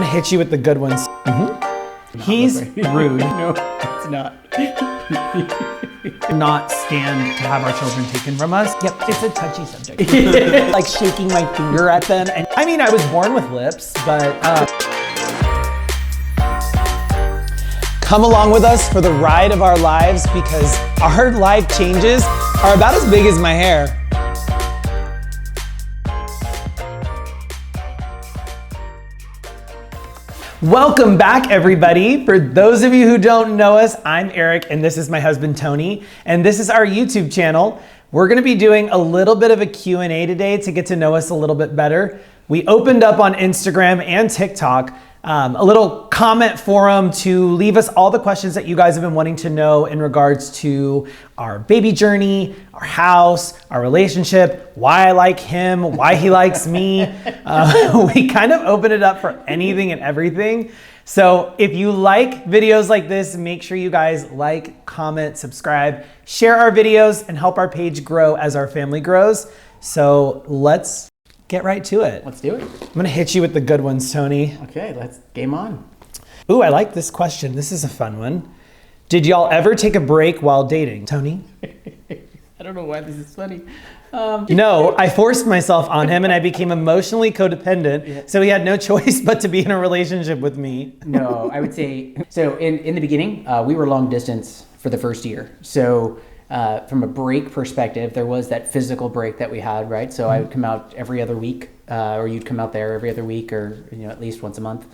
hit you with the good ones. He's rude. No, it's not. Not stand to have our children taken from us. Yep, it's a touchy subject. Like shaking my finger at them. And I mean, I was born with lips, but come along with us for the ride of our lives because our life changes are about as big as my hair. Welcome back, everybody. For those of you who don't know us, I'm Eric and this is my husband, Tony, and this is our YouTube channel. We're gonna be doing a little bit of a Q&A today to get to know us a little bit better. We opened up on Instagram and TikTok a little comment forum to leave us all the questions that you guys have been wanting to know in regards to our baby journey, our house, our relationship, why I like him, why he likes me. We kind of open it up for anything and everything. So if you like videos like this, make sure you guys like, comment, subscribe, share our videos, and help our page grow as our family grows. So let's get right to it. Let's do it. I'm gonna hit you with the good ones, Tony. Okay, let's game on. Ooh, I like this question. This is a fun one. Did y'all ever take a break while dating? Tony? I don't know why this is funny. No, I forced myself on him and I became emotionally codependent, so he had no choice but to be in a relationship with me. No, I would say, so in the beginning, we were long distance for the first year. So from a break perspective, there was that physical break that we had, right? So I would come out every other week, or you'd come out there every other week, or at least once a month.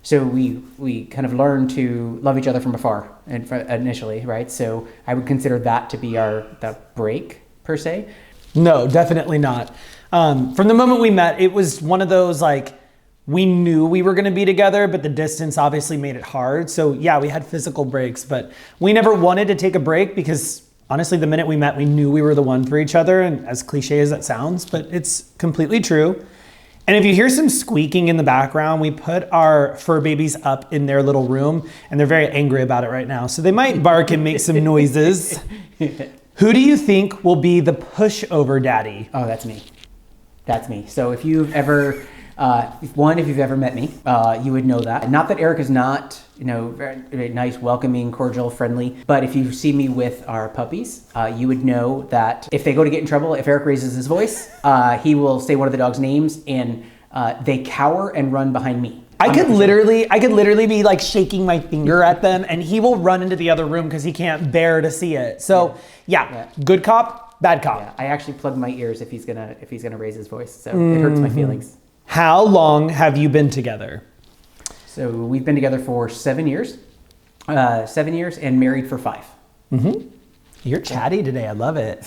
So we kind of learned to love each other from afar initially, right? So I would consider that to be that break per se. No, definitely not. From the moment we met, it was one of those like, we knew we were gonna be together, but the distance obviously made it hard. So yeah, we had physical breaks, but we never wanted to take a break because honestly, the minute we met, we knew we were the one for each other. And as cliche as that sounds, but it's completely true. And if you hear some squeaking in the background, we put our fur babies up in their little room and they're very angry about it right now. So they might bark and make some noises. Who do you think will be the pushover daddy? Oh, that's me. That's me. So if you've ever, if you've ever met me, you would know that. Not that Eric is not, very, very nice, welcoming, cordial, friendly, but if you see me with our puppies, you would know that if they go to get in trouble, if Eric raises his voice, he will say one of the dog's names and they cower and run behind me. I could literally be like shaking my finger at them and he will run into the other room because he can't bear to see it. So yeah. Good cop, bad cop. Yeah, I actually plug my ears if he's gonna raise his voice. So it hurts my feelings. How long have you been together? So we've been together for 7 years. 7 years and married for 5. Mm-hmm. You're chatty today. I love it.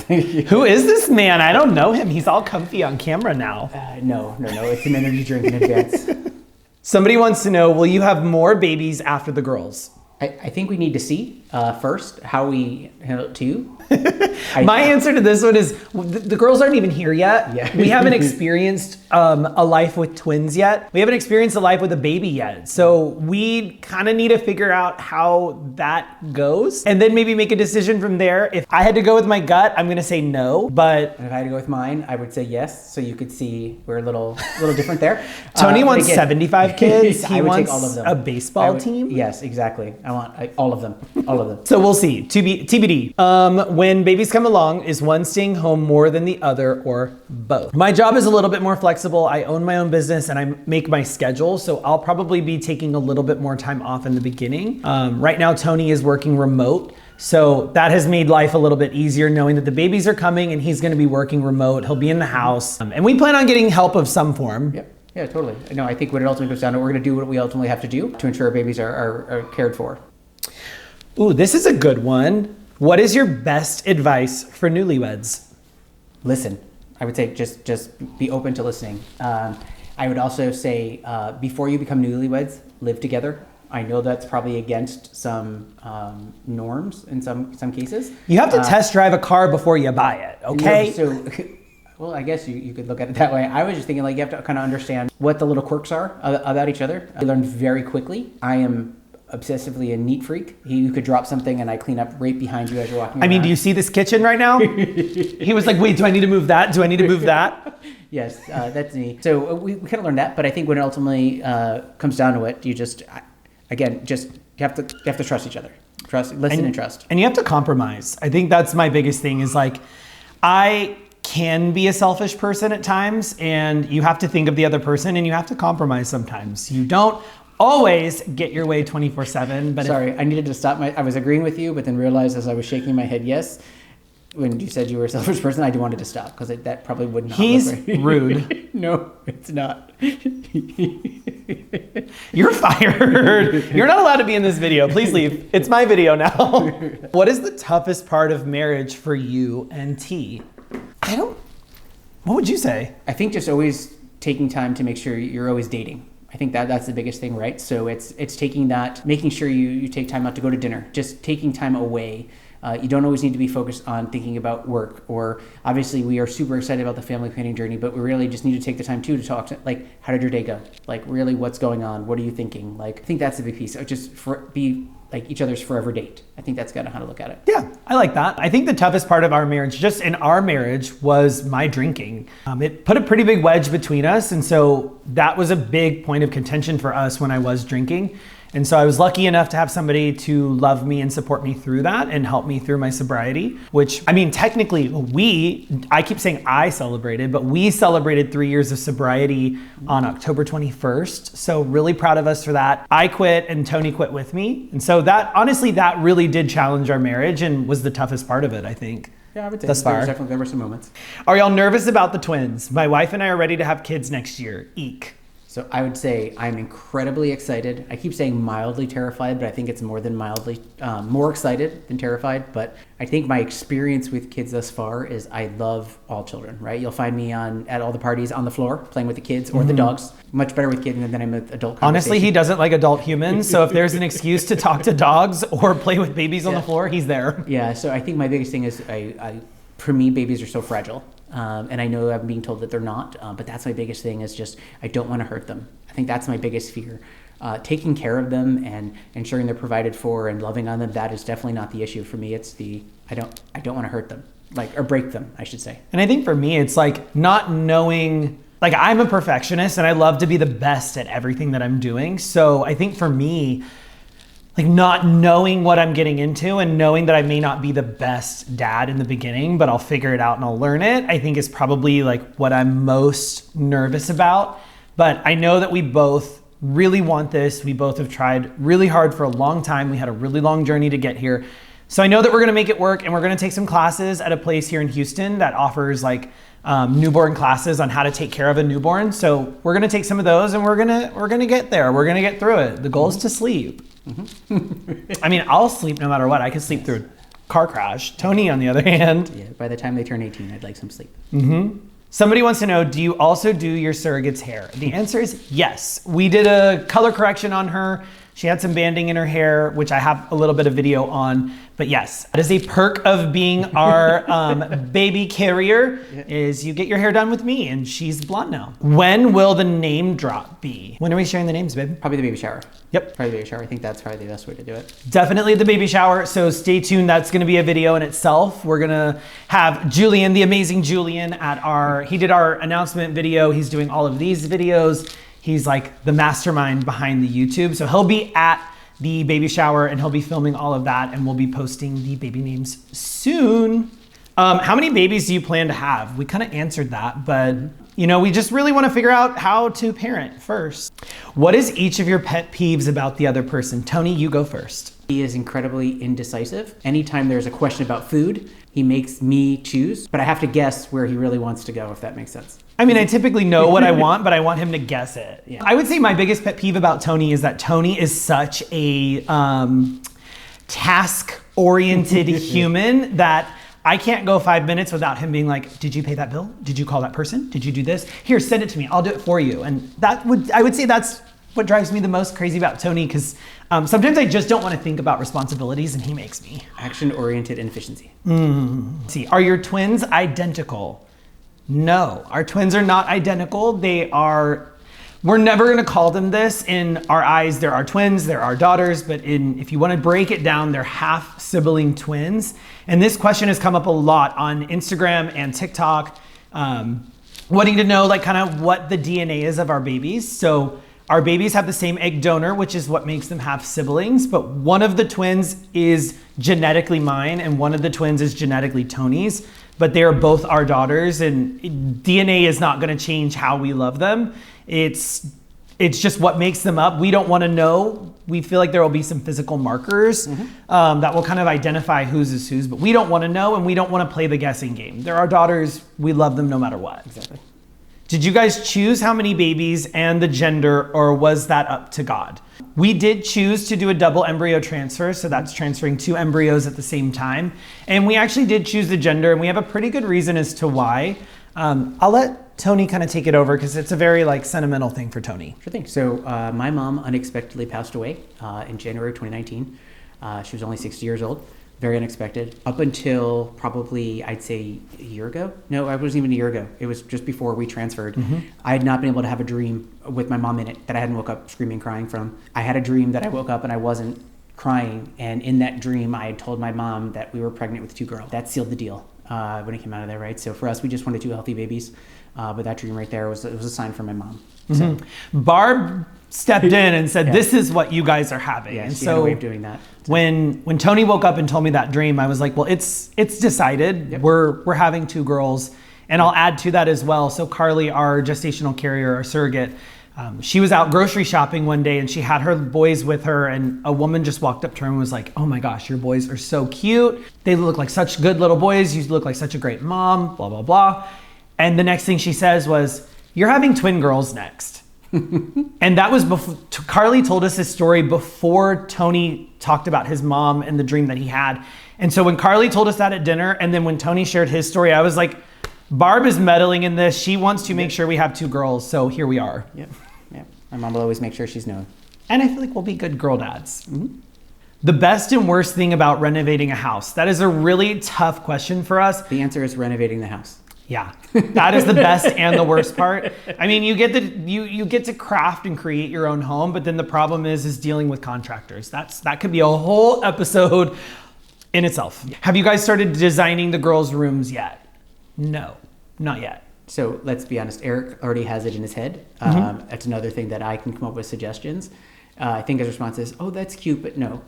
Who is this man? I don't know him. He's all comfy on camera now. No. It's an energy drink in advance. Somebody wants to know, will you have more babies after the girls? I think we need to see first how we handle it too. My answer to this one is the girls aren't even here yet. Yeah. We haven't experienced a life with twins yet. We haven't experienced a life with a baby yet. So we kind of need to figure out how that goes and then maybe make a decision from there. If I had to go with my gut, I'm going to say no, but if I had to go with mine, I would say yes. So you could see we're a little different there. Tony wants 75 kids. He wants take all of them. a baseball team. Yes, exactly. I want all of them. All of them. So we'll see. TBD. When babies come along, is one staying home more than the other or both? My job is a little bit more flexible. I own my own business and I make my schedule. So I'll probably be taking a little bit more time off in the beginning. Right now, Tony is working remote. So that has made life a little bit easier knowing that the babies are coming and he's gonna be working remote. He'll be in the house. And we plan on getting help of some form. Yep. Yeah, totally. No, I think what it ultimately goes down to, we're gonna do what we ultimately have to do to ensure our babies are cared for. Ooh, this is a good one. What is your best advice for newlyweds? Listen. I would say just be open to listening. I would also say before you become newlyweds, live together. I know that's probably against some norms in some cases. You have to test drive a car before you buy it, okay? Well, I guess you could look at it that way. I was just thinking like you have to kind of understand what the little quirks are about each other. I learned very quickly. I am obsessively a neat freak. You could drop something and I clean up right behind you as you're walking around. I mean, do you see this kitchen right now? He was like, wait, do I need to move that? Do I need to move that? Yes, that's me. So we kind of learned that, but I think when it ultimately comes down to it, you have to trust each other. Listen and trust. And you have to compromise. I think that's my biggest thing is like, I can be a selfish person at times, and you have to think of the other person, and you have to compromise sometimes. You don't always get your way 24/7. But sorry, I needed to stop. I was agreeing with you, but then realized as I was shaking my head yes, when you said you were a selfish person, I wanted to stop because that probably would not. He's look right. rude. No, it's not. You're fired. You're not allowed to be in this video. Please leave. It's my video now. What is the toughest part of marriage for you and T? What would you say? I think just always taking time to make sure you're always dating. I think that's the biggest thing, right? So it's taking that, making sure you take time out to go to dinner, just taking time away. You don't always need to be focused on thinking about work, or obviously we are super excited about the family planning journey, but we really just need to take the time too to talk to, like, how did your day go? Like, really, what's going on? What are you thinking? Like, I think that's a big piece. Just be like each other's forever date. I think that's kind of how to look at it. Yeah, I like that. I think the toughest part of our marriage, just in our marriage, was my drinking. It put a pretty big wedge between us. And so that was a big point of contention for us when I was drinking. And so I was lucky enough to have somebody to love me and support me through that and help me through my sobriety, which, I mean, technically I keep saying I celebrated, but we celebrated 3 years of sobriety on October 21st. So really proud of us for that. I quit and Tony quit with me. And so honestly, that really did challenge our marriage and was the toughest part of it, I think. Yeah, I would say there were some moments. Are y'all nervous about the twins? My wife and I are ready to have kids next year. Eek. So I would say I'm incredibly excited. I keep saying mildly terrified, but I think it's more than mildly, more excited than terrified. But I think my experience with kids thus far is I love all children, right? You'll find me at all the parties on the floor playing with the kids or the dogs. Much better with kids than I'm with adult conversation. Honestly, he doesn't like adult humans. So if there's an excuse to talk to dogs or play with babies on the floor, he's there. Yeah, so I think my biggest thing is for me, babies are so fragile. And I know I'm being told that they're not, but that's my biggest thing is just, I don't want to hurt them. I think that's my biggest fear. Taking care of them and ensuring they're provided for and loving on them, that is definitely not the issue for me. It's I don't want to hurt them, or break them, I should say. And I think for me, it's like not knowing, like I'm a perfectionist and I love to be the best at everything that I'm doing. So I think for me, like not knowing what I'm getting into and knowing that I may not be the best dad in the beginning, but I'll figure it out and I'll learn it, I think is probably like what I'm most nervous about. But I know that we both really want this. We both have tried really hard for a long time. We had a really long journey to get here. So I know that we're gonna make it work, and we're gonna take some classes at a place here in Houston that offers like newborn classes on how to take care of a newborn. So we're gonna take some of those and we're gonna get there. We're gonna get through it. The goal is to sleep. I mean, I'll sleep no matter what. I could sleep through a car crash. Tony, on the other hand. Yeah, by the time they turn 18, I'd like some sleep. Somebody wants to know, do you also do your surrogate's hair? The answer is yes. We did a color correction on her. She had some banding in her hair, which I have a little bit of video on. But yes, that is a perk of being our baby carrier, is you get your hair done with me, and she's blonde now. When will the name drop be? When are we sharing the names, babe? Probably the baby shower. Yep. Probably the baby shower. I think that's probably the best way to do it. Definitely the baby shower. So stay tuned. That's going to be a video in itself. We're going to have Julian, the amazing Julian, he did our announcement video. He's doing all of these videos. He's like the mastermind behind the YouTube. So he'll be at the baby shower and he'll be filming all of that, and we'll be posting the baby names soon. How many babies do you plan to have? We kind of answered that, but we just really want to figure out how to parent first. What is each of your pet peeves about the other person? Tony, you go first. He is incredibly indecisive. Anytime there's a question about food, he makes me choose, but I have to guess where he really wants to go, if that makes sense. I mean, I typically know what I want, but I want him to guess it. Yeah. I would say my biggest pet peeve about Tony is that Tony is such a task-oriented human that I can't go 5 minutes without him being like, did you pay that bill? Did you call that person? Did you do this? Here, send it to me. I'll do it for you. And I would say that's what drives me the most crazy about Tony, because sometimes I just don't want to think about responsibilities, and he makes me. Action-oriented inefficiency. See, are your twins identical? No, our twins are not identical. We're never gonna call them this. In our eyes, they're our twins, they're our daughters, but if you wanna break it down, they're half sibling twins. And this question has come up a lot on Instagram and TikTok. wanting to know like kind of what the DNA is of our babies. So our babies have the same egg donor, which is what makes them have siblings, but one of the twins is genetically mine and one of the twins is genetically Tony's, but they are both our daughters, and DNA is not going to change how we love them. It's just what makes them up. We don't want to know. We feel like there will be some physical markers that will kind of identify whose is whose, but we don't want to know, and we don't want to play the guessing game. They're our daughters. We love them no matter what. Exactly. Did you guys choose how many babies and the gender, or was that up to God? We did choose to do a double embryo transfer, so that's transferring 2 embryos at the same time. And we actually did choose the gender, and we have a pretty good reason as to why. I'll let Tony kind of take it over because it's a very like sentimental thing for Tony. Sure thing. So my mom unexpectedly passed away in January of 2019. She was only 60 years old. Very unexpected. Up until probably, I'd say a year ago. No, it wasn't even a year ago. It was just before we transferred. I had not been able to have a dream with my mom in it that I hadn't woke up screaming, crying from. I had a dream that I woke up and I wasn't crying. And in that dream, I had told my mom that we were pregnant with 2 girls. That sealed the deal when it came out of there, right? So for us, we just wanted 2 healthy babies. But that dream right there was a sign from my mom. So. Barb stepped in and said, "This is what you guys are having." Yeah, and she so had a way of doing that. when Tony woke up and told me that dream, I was like, "Well, it's decided. Yep. We're having 2 girls." And I'll add to that as well. So Carly, our gestational carrier, our surrogate, she was out grocery shopping one day and she had her boys with her, and a woman just walked up to her and was like, "Oh my gosh, your boys are so cute. They look like such good little boys. You look like such a great mom, blah, blah, blah." And the next thing she says was, "You're having twin girls next." And that was before Carly told us this story before Tony talked about his mom and the dream that he had. And so when Carly told us that at dinner, and then when Tony shared his story, I was like, Barb is meddling in this. She wants to make sure we have 2 girls. So here we are. Yep. My mom will always make sure she's known. And I feel like we'll be good girl dads. The best and worst thing about renovating a house. That is a really tough question for us. The answer is renovating the house. Yeah, that is the best and the worst part. I mean, you get to craft and create your own home, but then the problem is dealing with contractors. That could be a whole episode in itself. Have you guys started designing the girls' rooms yet? No, not yet. So let's be honest, Eric already has it in his head. That's another thing that I can come up with suggestions. I think his response is, "Oh, that's cute, but no."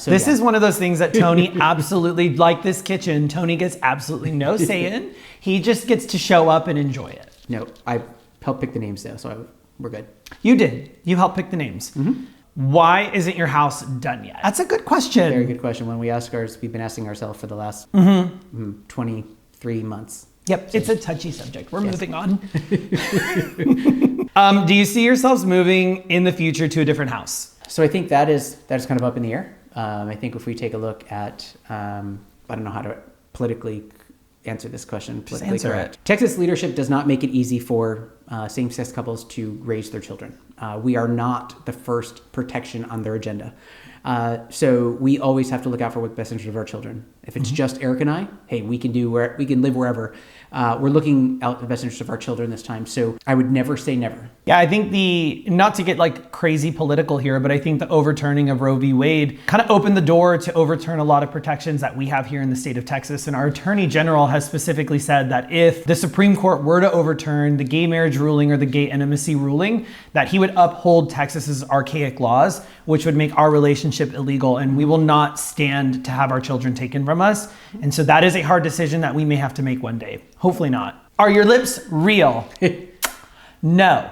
This is one of those things that Tony absolutely, like this kitchen, Tony gets absolutely no say in. He just gets to show up and enjoy it. No, I helped pick the names though, so we're good. You did. You helped pick the names. Why isn't your house done yet? That's a good question. Very good question. When we ask ours, we've been asking ourselves for the last 23 months. Yep, it's a touchy subject. We're moving on. Do you see yourselves moving in the future to a different house? So I think that is kind of up in the air. I think if we take a look at, I don't know how to politically answer this question. Just answer it. Texas leadership does not make it easy for same-sex couples to raise their children. We are not the first protection on their agenda. So we always have to look out for what's best interest of our children. If it's just Eric and I, hey, we can live wherever. We're looking out the best interest of our children this time. So I would never say never. Yeah, I think not to get like crazy political here, but I think the overturning of Roe v. Wade kind of opened the door to overturn a lot of protections that we have here in the state of Texas. And our attorney general has specifically said that if the Supreme Court were to overturn the gay marriage ruling or the gay intimacy ruling, that he would uphold Texas's archaic laws, which would make our relationship illegal. And we will not stand to have our children taken from us. And so that is a hard decision that we may have to make one day. Hopefully not. Are your lips real? No.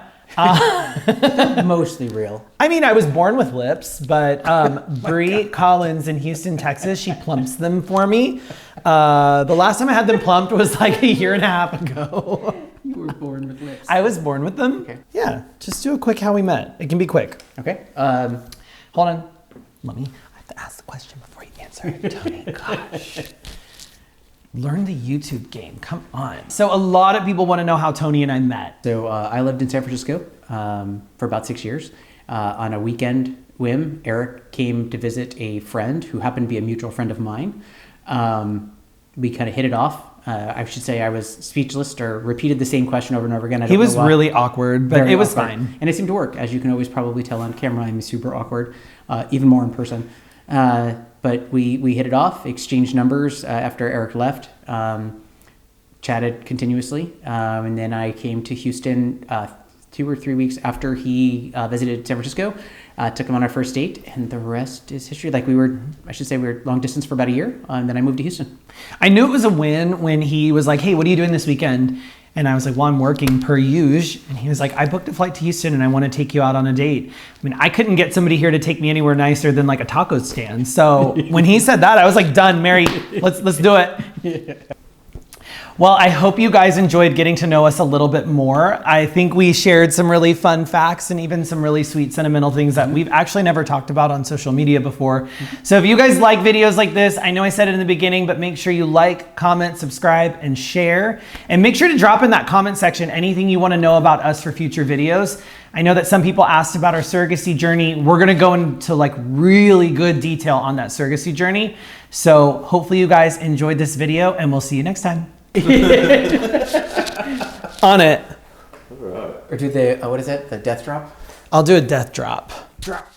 Mostly real. I mean, I was born with lips, but Bree Collins in Houston, Texas, she plumps them for me. The last time I had them plumped was like a year and a half ago. You were born with lips. I was born with them. Okay. Yeah, just do a quick how we met. It can be quick. Okay. Hold on. I have to ask the question before you answer it, Tony. Gosh. Learn the YouTube game. Come on. So a lot of people want to know how Tony and I met. So I lived in San Francisco for about 6 years. On a weekend whim, Eric came to visit a friend who happened to be a mutual friend of mine. We kind of hit it off. I should say I was speechless or repeated the same question over and over again. He was really awkward, but it was fine. And it seemed to work. As you can always probably tell on camera, I'm super awkward, even more in person. But we hit it off, exchanged numbers after Eric left. chatted continuously. And then I came to Houston 2 or 3 weeks after he visited San Francisco. Took him on our first date, and the rest is history. Like we were long distance for about a year, and then I moved to Houston. I knew it was a win when he was like, hey, what are you doing this weekend? And I was like, well, I'm working per usual. And he was like, I booked a flight to Houston and I want to take you out on a date. I mean, I couldn't get somebody here to take me anywhere nicer than like a taco stand. So when he said that, I was like, done, Mary, let's do it. Yeah. Well, I hope you guys enjoyed getting to know us a little bit more. I think we shared some really fun facts and even some really sweet, sentimental things that we've actually never talked about on social media before. So if you guys like videos like this, I know I said it in the beginning, but make sure you like, comment, subscribe, and share. And make sure to drop in that comment section anything you want to know about us for future videos. I know that some people asked about our surrogacy journey. We're going to go into like really good detail on that surrogacy journey. So hopefully you guys enjoyed this video, and we'll see you next time. On it. Or do the, what is it? The death drop? I'll do a death drop. Drop.